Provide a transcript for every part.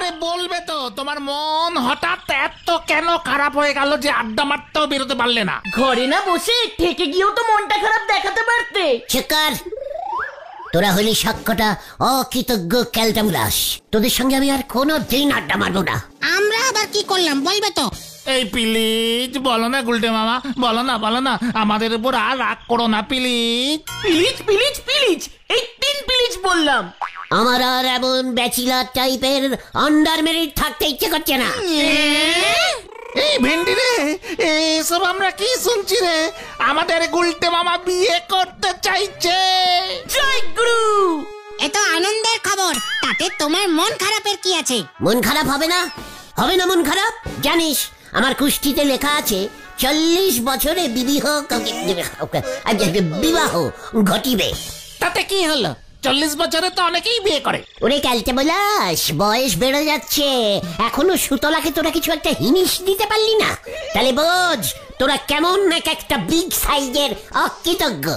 আরে বলবে তো, তোমার মন হঠাৎ এত কেন খারাপ হয়ে গেল যে আড্ডা মারতেও বেরোতে পারলে না? ঘরে না বসে থেকে গিয়েও তো মনটা খারাপ দেখাতে পারতে। শেখার, তোরা হলি সবকটা অকৃতজ্ঞ ক্যালটামুলাস। তোদের সঙ্গে আমি আর কোনো দিন আড্ডা মারবো না। আমরা আবার কি করলাম বলবে তো? এই প্লিজ বলো না গুলটে মামা, বলো না, আমাদের উপর আর রাগ করো না প্লিজ। প্লিজ প্লিজ প্লিজ, এই 3 প্লিজ বললাম। আমার আর এমন ব্যাচেলার টাইপের আন্ডার মেরিট থাকতে ইচ্ছে করছে না। এই ভেন্ডি রে, এসব আমরা কি শুনছি রে? আমাদের গুলটে মামা বিয়ে করতে চাইছে। জয় গুরু। এত আনন্দের খবর, তাতে তোমার মন খারাপের কি আছে? মন খারাপ হবে না মন খারাপ। জানিস আমার কুষ্টিতে লেখা আছে 40 বছরে বিবাহ ঘটিবে। তাতে কি হলো? 40 বছরে তো অনেকেই বিয়ে করে। ওরে ক্যালটে বলাস, বয়স বেড়ে যাচ্ছে, এখনো সুতলাকে তোরা কিছু একটা হিনিস দিতে পারলি না। তাহলে বোঝ তোরা কেমন একটা বিগ সাইজের অকৃতজ্ঞ।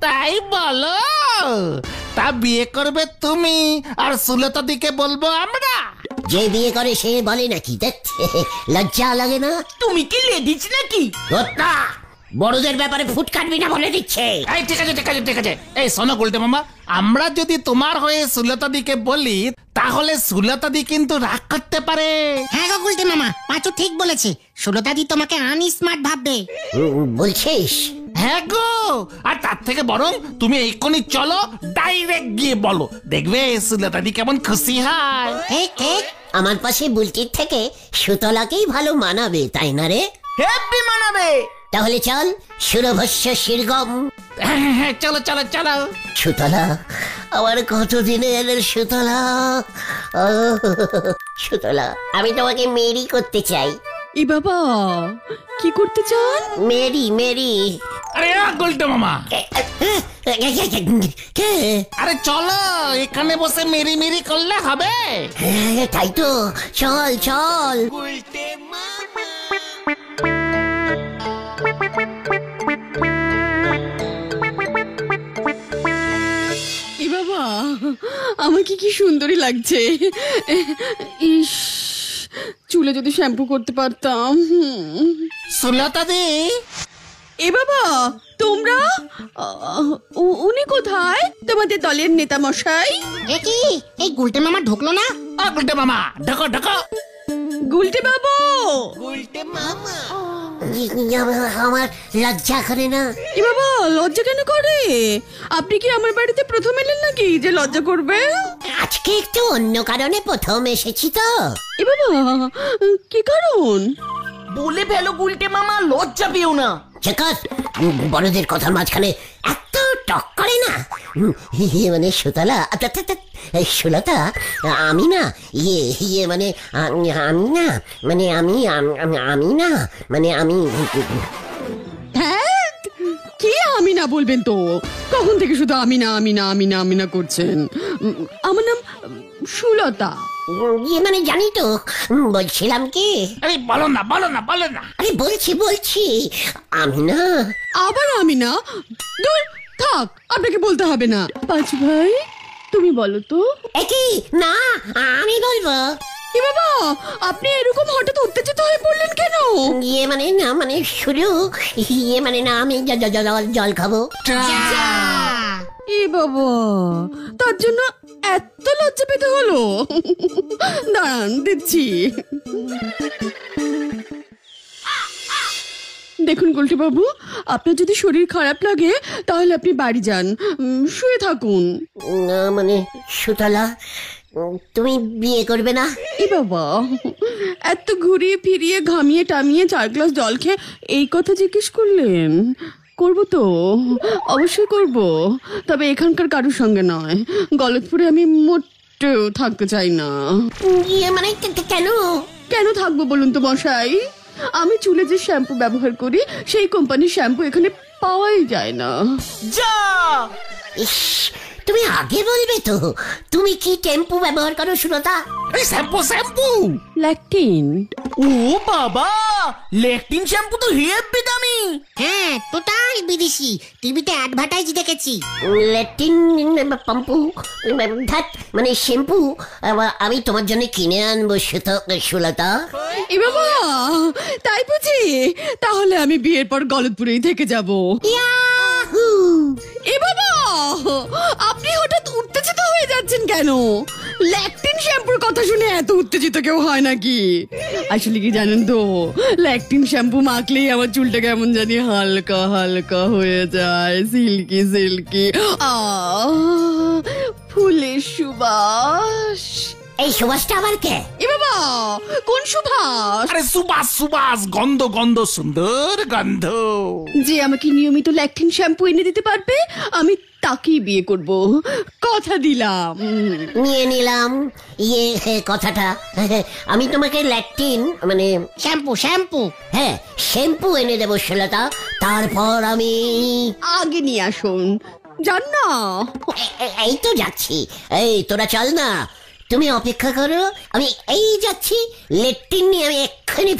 তাই বলো? তা বিয়ে করবে তুমি আর সুলতা দিকে বলবো আমরা? যে বিয়ে করে সে বলে নাকি? লজ্জা লাগে না? তুমি কি লেডিজ নাকি? বড়দের ব্যাপারে ফুট কাটবি না বলে দিচ্ছে। এই ঠিক আছে। এই শোনো গুলটে মামা, আমরা যদি তোমার হয়ে সুলতা দিকে বলি তাহলে সুলতা দি কিন্তু রাগ করতে পারে। হ্যাঁ গো গুলটে মামা, পাঁচু ঠিক বলেছে। সুলতা দি তোমাকে আনস্মার্ট ভাববে। বলছিস? হ্যাঁ গো, আর তার থেকে বরং তুমি এক্ষুনি চলো, ডাইরেক্ট গিয়ে বলো, দেখবে সুলতা দি কেমন খুশি হয়। ঠিক। আমার পাশে বুলটির থেকে সুতলাকেই ভালো মানাবে, তাই না রে? হেব্বি মানাবে। তাহলে চল, সুরভস্য শিরগম। হ্যাঁ চলো। সুতলা, আমার কতদিনের সুতলা, সুতলা, আমি তোমাকে মেরি করতে চাই। এ বাবা, কি করতে চান? মেরি। আরে গুলটে মামা, আরে চলো, এখানে বসে মেরি করলে হবে? হ্যাঁ তাই তো, চল। এ বাবা, আমাকে কি সুন্দরী লাগছে। ইস, চুলে যদি শ্যাম্পু করতে পারতাম। সুলতা দি। এ বাবা, তোমরা? উনি কোথায়? তোমাদের দলের নেতা মশাই? কি এই গুলটে মামা ঢুকলো না? গুলটে মামা ঢোকো। গুলটে বাবু। আমার লজ্জা করে না। এ বাবা, লজ্জা কেন করে? আপনি কি আমার বাড়িতে প্রথম এলেন নাকি যে লজ্জা করবে? আজকে একটু অন্য কারণে প্রথম এসেছি তো। এ বাবা, কি কারণ? বলে ফেলো গুলটে মামা, লজ্জা পেও না। চেকার, বড়দের কথার মাঝখানে এত টক করে না। মানে সুতলা, সুলতা, আমি না হ্যাঁ, কি আমি না বলবেন তো? কখন থেকে শুধু আমি না করছেন? আমার নাম সুলতা। মানে জানি তো, বলছিলাম কি। আরে বলো না। আরে বলছি আমি না। আবার আমি না? দূর থাক, আপনাকে বলতে হবে না। পাঁচু ভাই, তুমি বলো তো। একই না, আমি বলবো। এ বাবা, আপনি এরকম হঠাৎ উত্তেজিত হয়ে পড়লেন কেন? শুরু না, আমি জল খাবো। এ বাবা, তার জন্য এত লজ্জা পেতে হলো? দাঁড়ান, দিচ্ছি। দেখুন গুলটে বাবু, আপনার যদি শরীর খারাপ লাগে তাহলে আপনি বাড়ি যান, শুয়ে থাকুন। না সুতলা, তুমি বিয়ে করবে না? এ বাবা, এত ঘুরিয়ে ফিরিয়ে ঘামিয়ে টামিয়ে 4 গ্লাস জল খেয়ে এই কথা জিজ্ঞেস করলেন? করব তো, অবশ্যই করব, তবে এখানকার কারোর সঙ্গে নয়। গলতপুরে আমি মোটেও থাকতে চাই না। কেন থাকবো বলুন তো মশাই? আমি চুলে যে শ্যাম্পু ব্যবহার করি সেই কোম্পানির শ্যাম্পু এখানে পাওয়াই যায় না। যা, তুমি আগে বলবে তো, তুমি কি টেম্পু ব্যবহার করো সুলতা? শ্যাম্পু ল্যাকটিন। ও বাবা, লেকটিন শ্যাম্পু তো হেব্বি দামি। হ্যাঁ টোটাল বিদেশি, টিভিতে অ্যাডভার্টাইজ দেখেছি। ল্যাটিন পাম্পু ধাত মানে শ্যাম্পু আমি তোমার জন্য কিনে আনবো সুলতা। এ বাবা, তাই বুঝি? তাহলে আমি বিয়ের পর গলতপুরেই থেকে যাব। ইয়াহু! এ বাবা, আপনি হঠাৎ উত্তেজিত হয়ে যাচ্ছেন কেন? ল্যাকটিন শ্যাম্পুর কথা শুনে এত উত্তেজিত কেউ হয় নাকি? আসলে কি জানেন তো, ল্যাকটিন শ্যাম্পু মাখলেই আমার চুলটা কেমন জানি হালকা হালকা হয়ে যায়, সিল্কি সিল্কি। ফুলের সুবাস। এই সুবাসটা আবার কে? এ বাবা, কোন সুবাস? আরে সুবাস সুবাস, গন্ধ গন্ধ, সুন্দর গন্ধ। যে আমাকে নিয়মিত ল্যাকটিন শ্যাম্পু এনে দিতে পারবে, আমি তাকেই বিয়ে করব, কথা দিলাম। নিয়ে নিলাম কথাটা। আমি তোমাকে ল্যাকটিন মানে শ্যাম্পু হ্যাঁ শ্যাম্পু এনে দেবো সুলতা। তারপর আমি আগে নিয়ে আসুন, জান না? এই তো যাচ্ছি। এই তোরা চল না, তুমি অপেক্ষা করো, আমি এই যাচ্ছি। ল্যাকটিন নিয়ে আমি এক্ষুনি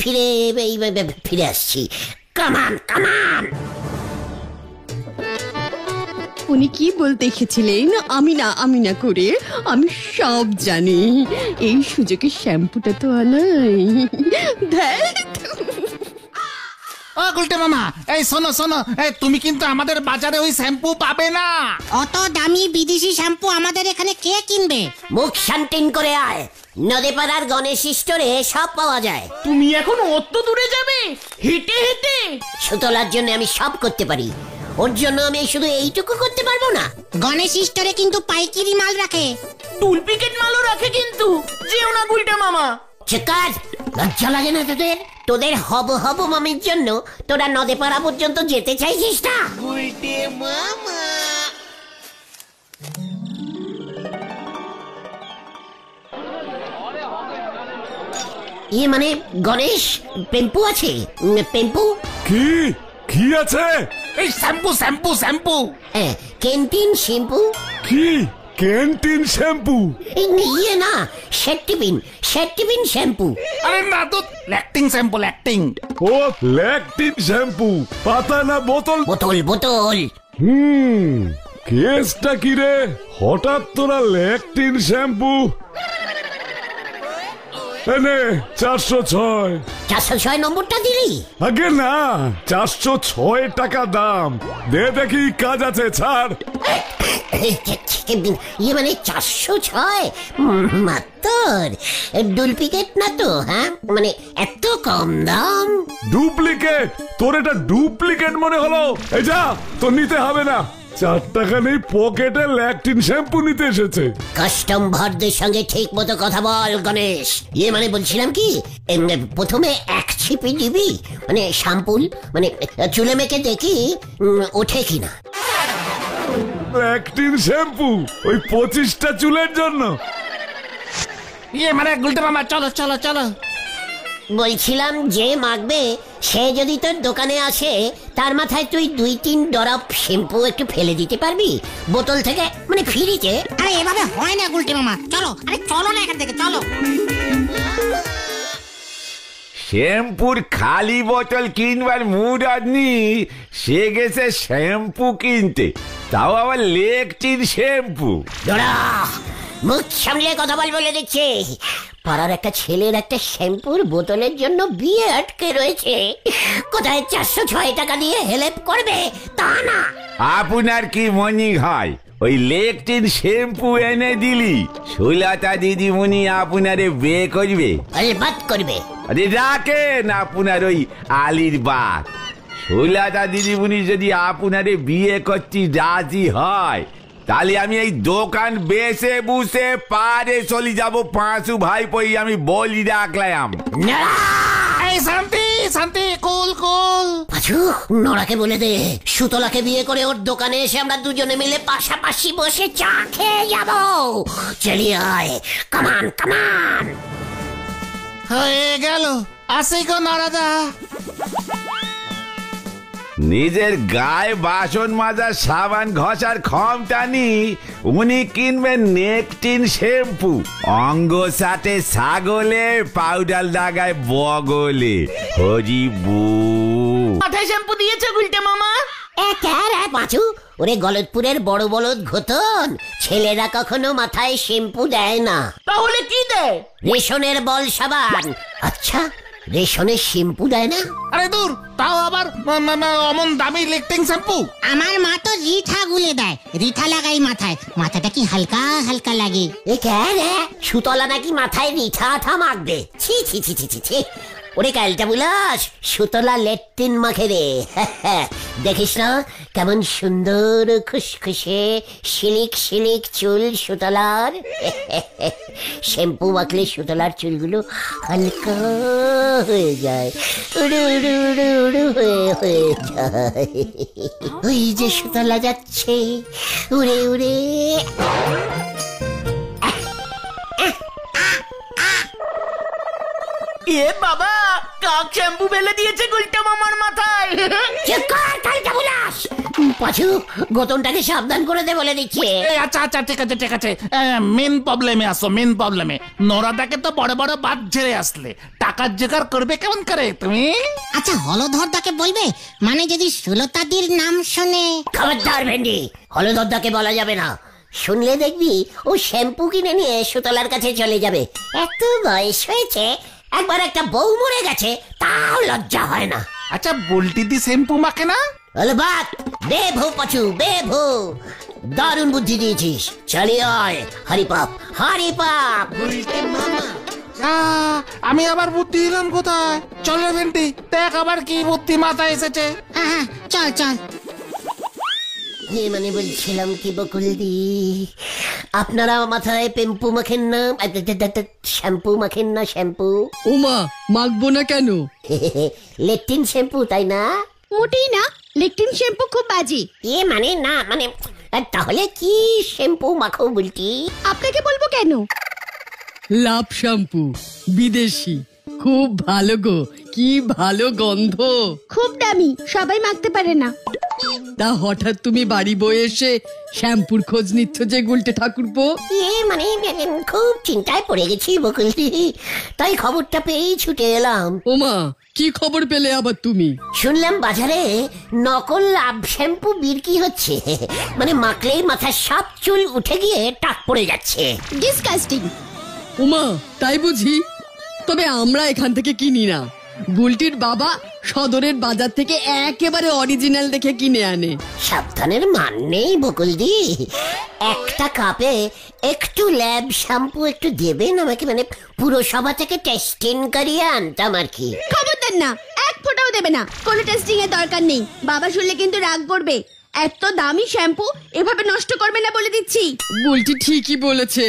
ফিরে আসছি। কামান কামান। উনি কি বলতে এসেছিলেন আমি না করে আমি সব জানি। এই সুযোগে শ্যাম্পুটা তো আনাই। ধ্যাৎ। ও গুলটে মামা, এই শোনো শোনো, এই তুমি কিন্তু আমাদের বাজারে ওই শ্যাম্পু পাবে না। অত দামি বিদেশি শ্যাম্পু আমাদের এখানে কে কিনবে? মুখ শান্তিন করে আয়, নদীপাড়ার গণেশ স্টোরে সব পাওয়া যায়। তুমি এখন অত দূরে যাবে হেঁটে হেঁটে? সুতলার জন্য আমি সব করতে পারি, ওর জন্য আমি শুধু এইটুকু করতে পারবো না? গণেশ স্টোরে কিন্তু পাইকারি মাল রাখে, ডুপ্লিকেট মালও রাখে কিন্তু। যেও না গুলটে মামা। চিকার, লজ্জা লাগে না তোদের? তোদের হব হব মামির জন্য তোরা নদীপাড়া পর্যন্ত যেতে চাইছিস না? মানে গণেশ, পেম্পু আছে? পেম্পু কি কি আছে? এই শ্যাম্পু শ্যাম্পু শ্যাম্পু। হ্যাঁ, ক্যান্টিন শ্যাম্পু। কি ক্যান্টিন শ্যাম্পু? ইয়ে না, সেট্টিবিন শ্যাম্পু। আরে না তো, ল্যাকটিং শ্যাম্পু, ল্যাকটিং। ও ল্যাকটিন শ্যাম্পু, পাতা না বোতল? বোতল। কেসটা কি রে? হঠাৎ তোরা ল্যাকটিন শ্যাম্পু? এনে 406। 406 নম্বরটা দিলি? আগে না, 406 টাকা দাম। দে দেখি কাজ আছে, ছাড়। ইয়ে মানে 406 মাত্র? ডুপ্লিকেট না তো? হ্যাঁ, মানে এত কম দাম? ডুপ্লিকেট? তোর এটা ডুপ্লিকেট মনে হলো? এই যা, তোর নিতে হবে না। 4 টাকা নেই পকেটে, ল্যাকটিন শ্যাম্পু নিতে এসেছে। কাস্টম ভারদের সঙ্গে ঠিক মতো কথা বল গণেশ। ইয়ে মানে বলছিলাম কি, প্রথমে এক ছিপি দিবি, মানে শ্যাম্পুল, মানে চুলে মেখে দেখি ওঠে কিনা। ল্যাকটিন শ্যাম্পু ওই 25টা চুলের জন্য? ইয়ে মানে গুলটে মামা, চলো চলো চলো। বলছিলাম যে মাখবে সে যদি তোর দোকানে আসে, তার মাথায় তুই 2-3 ড্রপ শ্যাম্পু একটু ফেলে দিতে পারবি বোতল থেকে, মানে ফ্রিতে। আরে এভাবে হয় না গুলটে মামা, চলো, আরে চলো না এখান থেকে, চলো। শ্যাম্পুর খালি বোতল কিনবার মুড আদনি, সে গেছে শ্যাম্পু কিনতে, তাও আবার লেকটিন শ্যাম্পু। ডোরা, মুখ সামলে কথা বল বলে দিচ্ছে। পাড়ার একটা ছেলের একটা শ্যাম্পুর বোতলের জন্য বিয়ে আটকে রয়েছে, কোথায় 406 টাকা দিয়ে হেল্প করবে তা না। আপনার কি মনে হয় ওই লেকটিন শ্যাম্পু এনে দিলি সুলতা দিদিমণি আপনারে বিয়ে করবে? আলবাত করবে। আরে রাখেন আপনার ওই আলির বাত। সুলতা দিদিমণি যদি আপনারে বিয়ে করতে রাজি হয়, তাহলে আমি এই দোকান বেসে বুসে পারে চলে যাব। পাঁচু ভাই পই আমি বলি রাখলাম। এই শান্তি শান্তি, কুল কুল। পাঁচু, নড়াকে বলে দে সুতলাকে বিয়ে করে ওর দোকানে এসে আমরা দুজনে মিলে পাশাপাশি বসে চা খেয়ে যাব। চলিয়ে আয়, কামান কামান। হয়ে গেল, আসি গো নরাদা। নিজের গায়ে বাসন মাজার সাবান ঘষার ক্ষমতানি, উনি কিনবেন নেকটিন শ্যাম্পু। অঙ্গ সাথে ছাগলে, পাউডার লাগায় বগলে। হরি বউ। মাথায় শ্যাম্পু দিয়েছে গুলটে মামা? পাঁচু, ওরে গলতপুরের বড় বলদ ঘোতন, ছেলেরা কখনো মাথায় শ্যাম্পু দেয় না। তাহলে কি দেয়? রেশনের বল সাবান। আচ্ছা, রেশনের শ্যাম্পু দেয় না? আরে দূর, তাও আবার অমন দামি লিফটিং শ্যাম্পু। আমার মা তো রিঠা গুলে দেয়, রিঠা লাগাই মাথায়, মাথাটা কি হালকা হালকা লাগে। এ কেন সুতলা নাকি মাথায় রিঠা আঠা মাখবে? ছি ছি ছি ছি ছি ছি। ওরে ক্যালটা বুলাস, সুতলা লেট্টিন মাখে রে। দেখিস না কেমন সুন্দর খুশখুশে শিলিক শিলিক চুল সুতলার। শ্যাম্পু মাখলে সুতলার চুলগুলো হালকা হয়ে যায়, উড়ু উড়ু উড়ু উড়ু হয়ে যায়। ওই যে সুতলা যাচ্ছে উড়ে উড়ে। এ বাবা, কাক শ্যাম্পু ফেলে দিয়েছে গুলটে মামার মাথায়। পাঁচু, গতনটাকে সাবধান করে দে বলে দিচ্ছে। আচ্ছা আচ্ছা, ঠিক আছে ঠিক আছে, মেন প্রবলেমে আসো, মেন প্রবলেমে। নোরাটাকে তো বড় বড় বাদ ঝেড়ে আসলে, টাকার জোগাড় করবে কেমন করে তুমি? আচ্ছা, হলধরদাকে বলবে, মানে যদি সুলতাদির নাম শুনে। খবরদার ভেন্ডি, হলদরদাকে বলা যাবে না। শুনলে দেখবি ও শ্যাম্পু কিনে নিয়ে সুতলার কাছে চলে যাবে। এত বয়স হয়েছে, একবার একটা বউ মরে গেছে, তাও লজ্জা হয় না। আচ্ছা, বুলটি দি শ্যাম্পু মাখে না? বাত বেভু পাচু বেভু, দারুণ বুদ্ধি দিয়েছিস। চালিয়ে আয়, হরিপাপ হরিপাপ। আমি আবার বুদ্ধি দিলাম কোথায়? চলো ভেন্টি, দেখ আবার কি বুদ্ধি মাথায় এসেছে। হ্যাঁ হ্যাঁ, চল চল। মানে বলছিলাম কি বকুলদি, আপনারা মাথায় পেম্পু মাখেন না, শ্যাম্পু মাখেন না? শ্যাম্পু ওমা, মাখবো না কেন? লেট্টিন শ্যাম্পু, তাই না? মোটেই না, লেকটিন শ্যাম্পু খুব বাজে। মানে না, মানে তাহলে কি শ্যাম্পু মাখো বলছি? আপনাকে বলবো কেন? লাভ শ্যাম্পু, বিদেশি, খুব ভালো গো, কি ভালো গন্ধ। খুব দামি, সবাই মাখতে পারে না। তা হঠাৎ তুমি বাড়ি বয়ে এসে শ্যাম্পুর খোঁজ নিচ্ছ যে গুলটে ঠাকুরপো? মানে খুব চিন্তায় পড়ে গেছি বকুলদি, তাই খবরটা পেয়েই ছুটে এলাম। ওমা, কি খবর পেলে আবার তুমি? শুনলাম বাজারে নকল লাভ শ্যাম্পু বিক্রি হচ্ছে, মানে মাখলেই মাথার সব চুল উঠে গিয়ে টাক পড়ে যাচ্ছে। ডিসকাস্টিং। ওমা, তাই বুঝি? তবে আমরা এখান থেকে কিনি না, বুলটির বাবা সদরের বাজার থেকে একেবারে অরিজিনাল দেখে কিনে আনে। সাবধানের মান নেই বকুলদি, একটা কাপে একটু ল্যাব শ্যাম্পু একটু দেবেন আমাকে, মানে পুরসভা থেকে টেস্টিং করিয়ে আনতাম আর কি। খবরদার না, এক ফোঁটাও দেবে না, কোনো টেস্টিং এর দরকার নেই। বাবা শুনলে কিন্তু রাগ করবে। এত দামি শ্যাম্পু এভাবে নষ্ট করবে না বলে দিচ্ছি। বুলটি ঠিকই বলেছে,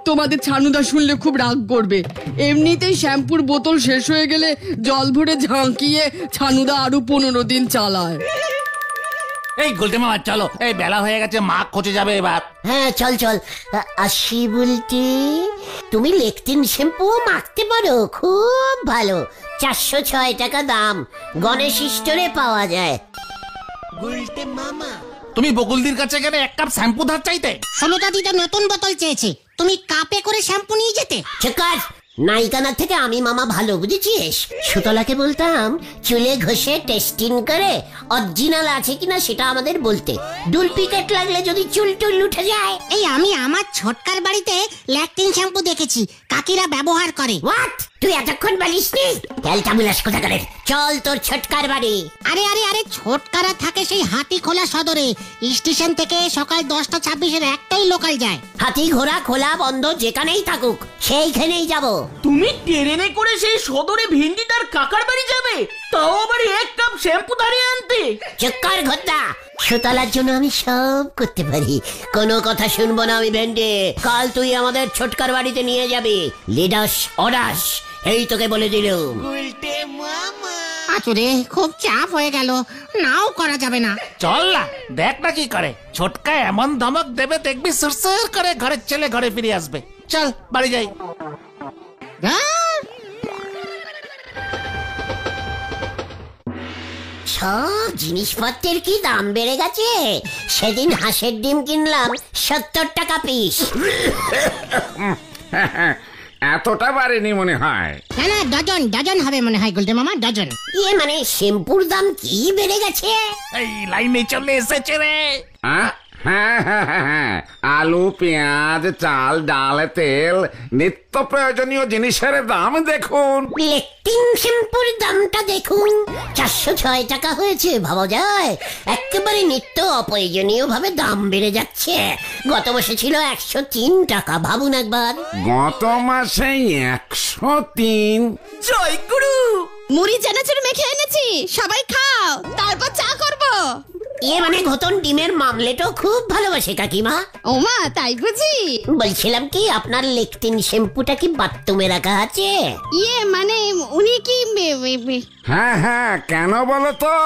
তোমাদের ছানুদা শুনলে খুব রাগ করবে। এমনিতেই শ্যাম্পুর বোতল শেষ হয়ে গেলে জল ভরে ঝাঁকিয়ে ছানুদা আরো 15 দিন চালায়। এই গুলটে মামা চলো, এই বেলা হয়ে গেছে, মা খোঁজে যাবে এবার। হ্যাঁ চল চল, আসি বুলটি। তুমি লেকটিন শ্যাম্পু মাখতে পারো, খুব ভালো, 406 টাকা দাম, গণেশ স্টোরে পাওয়া যায়। তুমি বকুলদির কাছে গেলে এক কাপ শ্যাম্পু ধার চাইতে? সুলতাদি তো নতুন বোতল চেয়েছে, তুমি কাপে করে শ্যাম্পু নিয়ে যেতে। চেকার, নাইকানার থেকে আমি মামা ভালো, বুঝেছিস? সুতলাকে বলতাম চুলে ঘষে টেস্টিং করে অরিজিনাল আছে কিনা সেটা আমাদের বলতে, ডুপ্লিকেট লাগলে যদি চুল টুল উঠে যায়। এই আমি আমার ছোটকার বাড়িতে ল্যাকটিন শ্যাম্পু দেখেছি, কাকিরা ব্যবহার করে। হোয়াট? তুই এতক্ষণ বলিস নি? ক্যালটা বিলাস কোথাকারে, চল তোর ছোটকার বাড়ি। আরে আরে আরে, ছোটকারা থাকে সেই হাতি খোলা সদরে, স্টেশন থেকে সকাল 10টা 26-এর একটাই লোকাল যায়। হাতি ঘোড়া খোলা বন্ধ যেখানেই থাকুক, সেইখানেই যাব। তুমি ট্রেনে করে সেই সদরে ভেন্ডিটার কাকার বাড়ি যাবে, তাও আবার এক কাপ শ্যাম্পু দাঁড়িয়ে আনতে? চক্কর ঘটনা, সুতলার জন্য আমি সব করতে পারি, কোনো কথা শুনবো না আমি ভেন্ডে। কাল তুই আমাদের ছোটকার বাড়িতে নিয়ে যাবি, লিডাস অডাস, এই তোকে বলে দিলুম। আচুরে, খুব চাপ হয়ে গেল, নাও করা যাবে না। চল না, দেখ না কি করে। ছোটকা এমন ধমক দেবে দেখবি, সুরসুর করে ঘরের ছেলে ঘরে ফিরে আসবে। চল বাড়ি যাই। সব জিনিসপত্রের কি দাম বেড়ে গেছে। সেদিন হাঁসের ডিম কিনলাম 70 টাকা পিস। এতটা বাড়েনি মনে হয়। না না, ডজন ডজন হবে মনে হয় গুলটে মামা, ডজন। ইয়ে মানে শ্যাম্পুর দাম কি বেড়ে গেছে? এই লাইনে চলে এসেছে রে। হ্যাঁ হ্যাঁ হ্যাঁ, আলু, পেঁয়াজ, চাল, ডাল, তেল, নিত্য প্রয়োজনীয় জিনিসের দাম দেখুন। লেকটিন শ্যাম্পুর দামটা দেখুন, 406 টাকা হয়েছে। ভাবা যায়, একেবারে নিত্য অপ্রয়োজনীয় ভাবে দাম বেড়ে যাচ্ছে। গত মাসে ছিল 103 টাকা, ভাবুন একবার। গত মাসে 103। জয় গুরু। মুড়ি চানাচুর মেখে এনেছি, সবাই খাও, তারপর চা করবো। ইয়ে মানে ঘটন ডিমের মামলেটও খুব ভালোবাসে কাকিমা। ওমা, তাই বুঝি? বলছিলাম কি, আপনার লেকটিন শ্যাম্পুটা কি বাথরুমে রাখা আছে? ইয়ে মানে উনি কি হ্যাঁ হ্যাঁ, কেন বলো তো?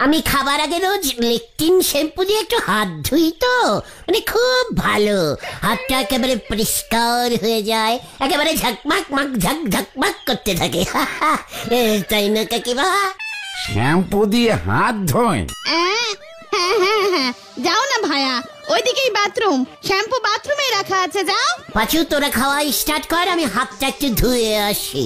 আমি খাবার আগে রোজ লেকটিন শ্যাম্পু দিয়ে একটু হাত ধুই তো, মানে খুব ভালো, হাতটা একেবারে পরিষ্কার হয়ে যায়, একেবারে ঝকমাক মাক ঝক ঝকমাক করতে থাকে। তাই না কাকিমা? শ্যাম্পু দিয়ে হাত ধোয়? হ্যাঁ হ্যাঁ হ্যাঁ, যাও না ভায়া, ওইদিকেই বাথরুম, শ্যাম্পু বাথরুমে রাখা আছে, যাও। পাঁচু, তোরা খাওয়া স্টার্ট কর, আমি হাতটা একটু ধুয়ে আসি।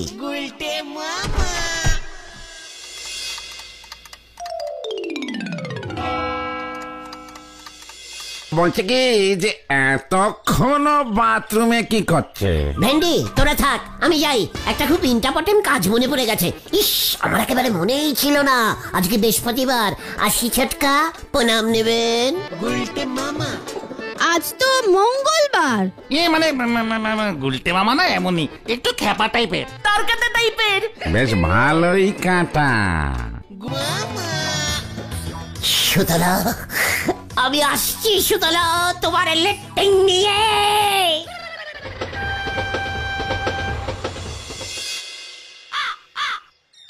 বলছে কি যে এতক্ষণ বাথরুমে কি করছে? ভেন্ডি, তোরা থাক, আমি যাই, একটা খুব ইম্পর্টেন্ট কাজ মনে পড়ে গেছে। ইস, আমার একেবারে মনেই ছিল না। আজকে বৃহস্পতিবার, আসি ছটকা, প্রণাম নেবেন। আজ তো মঙ্গলবার। ইয়ে মানে গুলটে মামা না এমনই একটু খ্যাপা টাইপের। তার কাটা টাইপের। বেশ ভালোই কাটা। সুতলা, আমি আসছি সুতলা, তোমার লেট্টিং নিয়ে।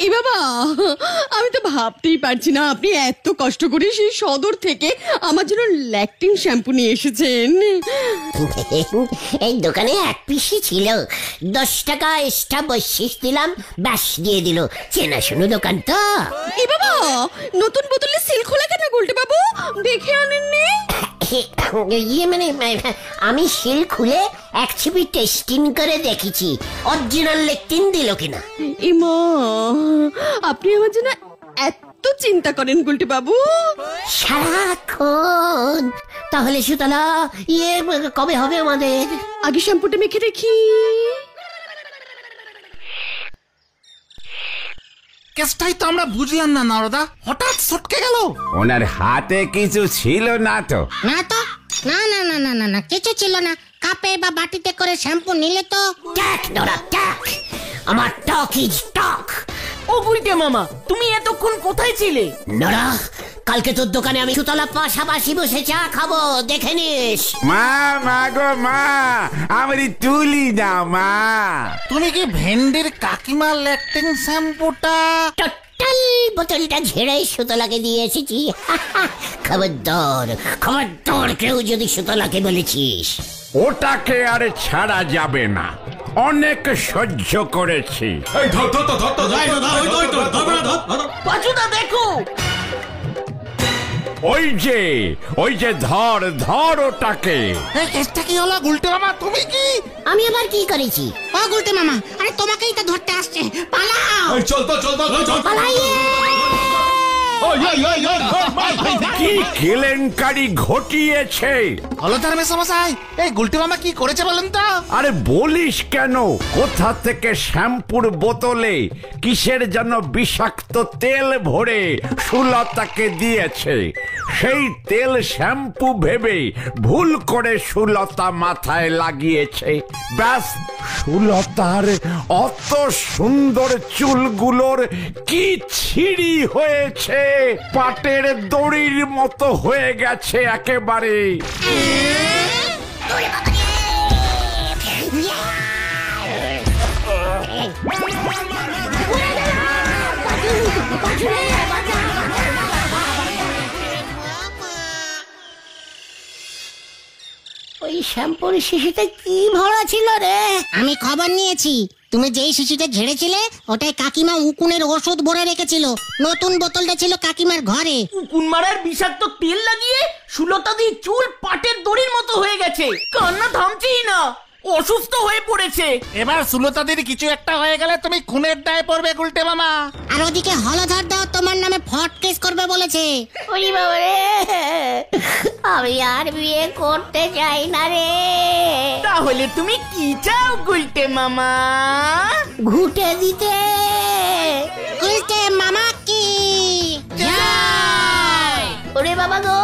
এ বাবা, আমি তো ভাবতেই পারছি না আপনি এত কষ্ট করে সেই সদর থেকে আমার জন্য ল্যাকটিন শ্যাম্পু নিয়ে এসেছেন। এই দোকানে এক পিসি ছিল, 10 টাকা এক্সট্রা বসিস দিলাম, ব্যাস দিয়ে দিল। চেনাশোনা দোকান তো। এ বাবা, নতুন বোতলে সিল খোলা কেন গুলটে বাবু? দেখে আনেননি? ইয়ে মানে আমি সিল খুলে এক ছিপি টেস্টিং করে দেখেছি অরিজিনাল লেকটিন দিল কিনা। ইমা, আপনি আমার জন্য এত চিন্তা করেন গুলটে বাবু? সারাক্ষণ। তাহলে সুতলা, ইয়ে কবে হবে আমাদের? আগে শ্যাম্পুটা মেখে দেখি। কেসটাই তো আমরা বুঝলাম না নারদা, হঠাৎ সটকে গেল। ওনার হাতে কিছু ছিল না তো? না তো, না না না না না না, কিছু ছিল না। কাপে বা বাটিতে করে শ্যাম্পু নিলে তো। টক নোরা টক, আমার টক ইজ টক। ও গুলটে মামা, তুমি এতক্ষণ কোথায় ছিলে? নোরা, কালকে তোর দোকানে আমি সুতলা পাশাপাশি বসে চা খাবো, দেখে নিস। মা, মা গো মা, আমারই তুলি দাও মা। তুমি কি ভেন্ডির কাকিমার ল্যাকটিং শ্যাম্পুটা? টোটাল বোতলটা ঝেড়ে সুতলাকে দিয়ে এসেছি। খবরদার, খবরদার কেউ যদি সুতলাকে বলেছিস। ওটাকে আরে ছাড়া যাবে না, অনেক সহ্য করেছি। পাঁচুদা দেখো। ওই যে ধর ধর ওটাকে। এই কেসটা কি হলো গুলটে মামা? তুমি কি? আমি আবার কি করেছি? ও গুলটে মামা, আরে তোমাকেই তো ধরতে আসছে, পালাও। পালাইয়ে! কি কেলেঙ্কারি ঘটিয়েছে? হলদার মেশামশাই, এই গুলটে মামা কি করেছে বলেন তো? আরে বলিস কেন, কোথা থেকে শ্যাম্পুর বোতলে কিসের যেন বিষাক্ত তেল ভরে সুলতাকে দিয়েছে। সেই তেল শ্যাম্পু ভেবে ভুল করে সুলতা মাথায় লাগিয়েছে। ব্যাস, সুলতার অত সুন্দর চুলগুলোর কি ছিঁড়ি হয়েছে, পাটের দড়ির মতো হয়ে গেছে একেবারে। ওই শ্যাম্পুর শিশিতে কি ভরা ছিল রে? আমি খবর নিয়েছি, তুমি যেই শিশিটা ঝেড়েছিলে ওটাই কাকিমা উকুনের ওষুধ ভরে রেখেছিল। নতুন বোতলটা ছিল কাকিমার ঘরে। উকুন মারার বিষাক্ত তেল লাগিয়ে সুলতাদি চুল পাটের দড়ির মতো হয়ে গেছে, কান্না থামছেই না, অসুস্থ হয়ে পড়েছে। এবার সুলতাদির কিছু একটা হয়ে গেলে তুমি খুনের দায়ে পড়বে গুলটে মামা। আর ওদিকে হলধর দাও তোমার নামে ফট কেস করবে বলেছে। ওরে বাবা রে, আমি আর বিয়ে করতে চাই না রে। তাহলে তুমি কি চাও গুলটে মামা? ঘুটে দিতে। উল্টে মামা কি ওরে বাবা গো,